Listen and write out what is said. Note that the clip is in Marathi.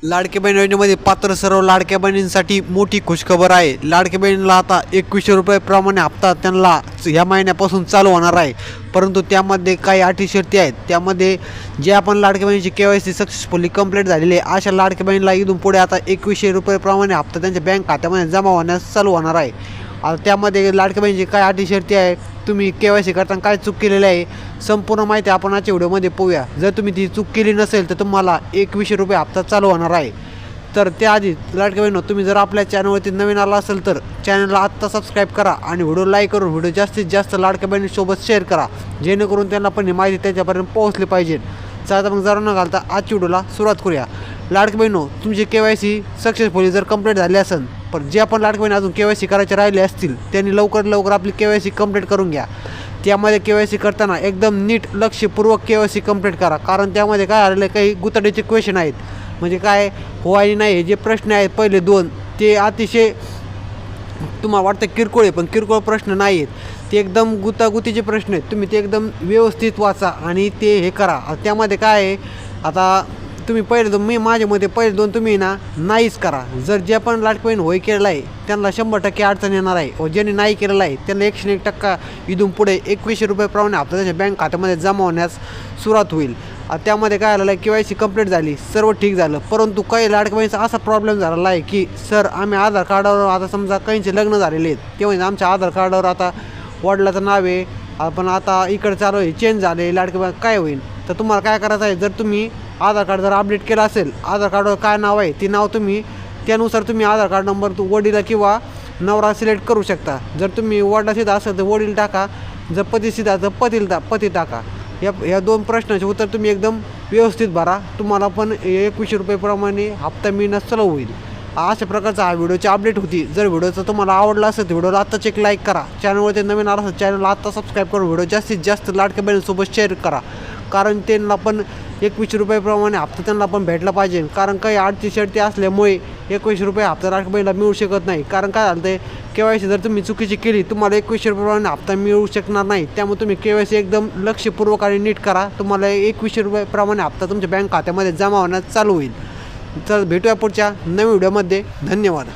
लाडक्या बहीण योजनेमध्ये पात्र सर्व लाडक्या बहिणींसाठी मोठी खुशखबर आहे। लाडक्या बहिणीला आता 2100 रुपये हप्ता त्यांना ह्या महिन्यापासून चालू होणार आहे। परंतु त्यामध्ये काही अटी शर्ती आहेत। त्यामध्ये जे आपण लाडक्या बहिणीची KYC सक्सेसफुली कंप्लीट झालेली आहे अशा लाडक्या बहिणीला इथून पुढे आता 2100 रुपये हप्ता त्यांच्या बँक खात्यामध्ये जमा होण्यास चालू होणार आहे। आता त्यामध्ये लाडक्या बहिणीची काय अटी शर्ती आहे, तुम्ही KYC करताना काय चूक केलेली आहे, संपूर्ण माहिती आपण आजच्या व्हिडिओमध्ये पाहूया। जर तुम्ही ती चूक केली नसेल तर तुम्हाला 2100 रुपये हप्ता चालू होणार आहे। तर त्याआधी लाडक्या बहिणींनो, तुम्ही जर आपल्या चॅनलवरती नवीन आला असेल तर चॅनलला आत्ता सबस्क्राईब करा आणि व्हिडिओ लाईक करून व्हिडिओ जास्तीत जास्त लाडक्या बहिणींसोबत शेअर करा, जेणेकरून त्यांना पण ही माहिती त्याच्यापर्यंत पोहोचली पाहिजे। चला मग जरा न घालता आजच्या व्हिडिओला सुरुवात करूया। लाडक्या बहिणींनो, तुमची KYC सक्सेसफुली जर कंप्लीट झाली असेल, पण जे आपण लाडक्या बहिणी अजून KYC करायचे राहिले असतील त्यांनी लवकर आपली KYC कंप्लीट करून घ्या। त्यामध्ये KYC करताना एकदम नीट लक्षपूर्वक KYC कंप्लीट करा, कारण त्यामध्ये काय आलेले काही गुताडीचे क्वेश्चन आहेत। म्हणजे काय हो आणि नाही हे जे प्रश्न आहेत पहिले दोन ते अतिशय तुम्हाला वाटतं किरकोळ आहे, पण किरकोळ प्रश्न नाही आहेत, ते एकदम गुतागुतीचे प्रश्न आहेत। तुम्ही ते एकदम व्यवस्थित वाचा आणि ते हे करा। त्यामध्ये काय आहे, आता तुम्ही पहिले दोन, मी माझ्या मते पहिले दोन तुम्ही ना नाहीच करा। जर जे पण लाडकी बहीण होय केलेलं आहे त्यांना 100% अडचण येणार आहे, व ज्यांनी नाही केलेलं आहे त्यांना 101% इथून पुढे 2100 रुपये हप्ता त्याच्या बँक खात्यामध्ये जमा होण्यास सुरुवात होईल। त्यामध्ये काय झालेलं आहे, KYC कंप्लीट झाली, सर्व ठीक झालं, परंतु काही लाडक्या बहिणीचा असा प्रॉब्लेम झालेला आहे की सर आम्ही आधार कार्डावर, आता समजा काहींचे लग्न झालेले आहेत तेव्हा आमच्या आधार कार्डावर आता वडिलाचं नाव आहे, आपण आता इकडे चालू आहे, चेंज झाले, लाडकी बहीण काय होईल। तर तुम्हाला काय करायचं आहे, जर तुम्ही आधार कार्ड जर अपडेट केलं असेल, आधार कार्डवर काय नाव आहे ते नाव तुम्ही त्यानुसार तुम्ही आधार कार्ड नंबर वडील किंवा नवरा सिलेक्ट करू शकता। जर तुम्ही वडील सीधा असेल तर वडील टाका, जर पती सीधा तर पती टाका। या दोन प्रश्नाचे उत्तर तुम्ही एकदम व्यवस्थित भरा, तुम्हाला पण 2100 रुपये हप्ता मिळण्यास चालू होईल। अशा प्रकारचा हा व्हिडिओची अपडेट होती। जर व्हिडिओचा तुम्हाला आवडला असेल तर व्हिडिओला आत्ताच एक लाईक करा, चॅनलवरती नवीन आला असेल चॅनलला आत्ता सबस्क्राईब करून व्हिडिओ जास्तीत जास्त लाडक्या बहिणींसोबत शेअर करा, कारण त्यांना पण 2100 रुपये हप्ता त्यांना पण भेटला पाहिजे। कारण काही अडचणी शर्ती असल्यामुळे 2100 रुपये हप्ता लाडक्या बहिणीला मिळू शकत नाही। कारण काय झालं ते KYC जर तुम्ही चुकीची केली तुम्हाला 2100 रुपये हप्ता मिळू शकणार नाही। त्यामुळे तुम्ही KYC एकदम लक्षपूर्वक आणि नीट करा, तुम्हाला 2100 रुपये हप्ता तुमच्या बँक खात्यामध्ये जमा होण्यास चालू होईल। तर भेटूया पुढच्या नवीन व्हिडिओमध्ये। धन्यवाद।